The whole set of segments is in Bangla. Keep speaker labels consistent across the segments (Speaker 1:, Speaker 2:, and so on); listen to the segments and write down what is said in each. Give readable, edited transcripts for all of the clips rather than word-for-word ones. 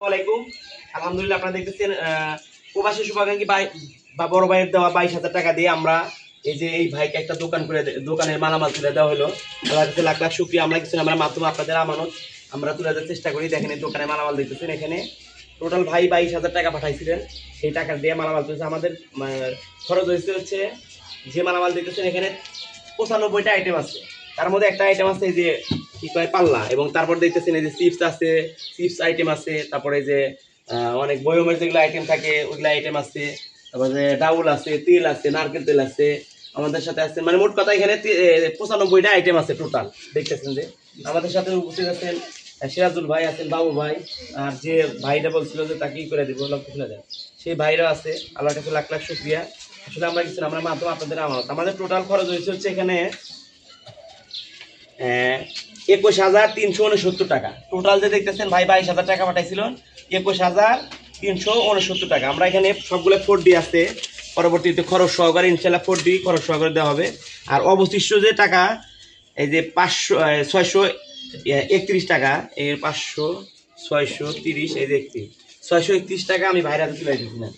Speaker 1: ওয়ালাইকুম। আলহামদুলিল্লাহ, আপনারা দেখতেছেন প্রবাসী শুভাকাঙ্ক্ষী ভাই বা বড় ভাইয়ের দেওয়া 22,000 টাকা দিয়ে আমরা এই যে এই ভাইকে একটা দোকান করে দোকানের মালামাল তুলে দেওয়া হলো। আল্লাহর কাছে লাখ লাখ শুকরিয়া। আমরা কিছু আমরা মাধ্যমে আপনাদের আমানত আমরা তুলে দেওয়ার চেষ্টা করি। দেখেন এই দোকানে মালামাল দেখতেছেন, এখানে টোটাল ভাই 22,000 টাকা পাঠাইছিলেন। সেই টাকা দিয়ে মালামাল তুলছে। আমাদের খরচ হচ্ছে যে মালামাল দেখতেছেন এখানে 95টা আইটেম আছে। তার মধ্যে একটা আইটেম আছে এই যে কি কয় পাল্লা, এবং তারপর দেখতেছেন এই যে চিপস আছে, চিপস আইটেম আছে, তারপরে যে অনেক বয়মের যেগুলো আইটেম থাকে ওইগুলো আইটেম আছে, তারপরে যে ডাউল আছে, তেল আছে, নারকেল তেল আছে, আমাদের সাথে আছে। মানে মোট কথা এখানে 95টা আইটেম আছে টোটাল। দেখতেছেন যে আমাদের সাথে উপস্থিত আছেন সিরাজুল ভাই, আছেন বাবু ভাই, আর যে ভাইটা বলছিল যে তাকে ই করে দিব লক্ষ্য খুলে দেন, সেই ভাইরা আছে। আল্লাহর কাছে লাখ লাখ শুকরিয়া। আসলে আমরা কিছু আমরা মাধ্যমে আপনাদের আমাদের টোটাল খরচ হচ্ছে এখানে 21,369 টাকা। টোটাল যে দেখতেছেন ভাই 22,000 টাকা পাঠাইছিলেন, 21,369 টাকা। আমরা এখানে সবগুলো 4D আছে, পরবর্তীতে খরচ সহকারে ইনশাল্লাহ 4D খরচ সহকারে দেওয়া হবে। আর অবশিষ্ট যে টাকা এই যে 631 টাকা, এর 500 630 এই যে 631 টাকা আমি ভাইরা তুলে দিচ্ছি না,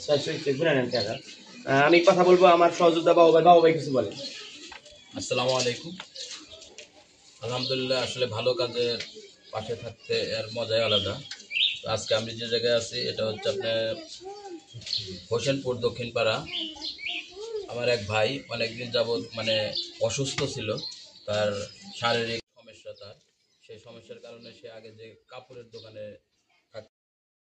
Speaker 1: 631 ঘুরে নেন টাকা। আমি কথা বলবো আমার সহযোদ্ধা বাবু ভাই কিছু বলেন।
Speaker 2: আসসালামু আলাইকুম। আলহামদুলিল্লাহ, আসলে ভালো কাজের পাশে থাকতে এর মজাই আলাদা। তো আজকে আমি যে জায়গায় আছি এটা হচ্ছে আপনার হোসেনপুর দক্ষিণপাড়া। আমার এক ভাই অনেকদিন যাবৎ অসুস্থ ছিল, তার শারীরিক সমস্যা, সেই সমস্যার কারণে সে আগে যে কাপড়ের দোকানে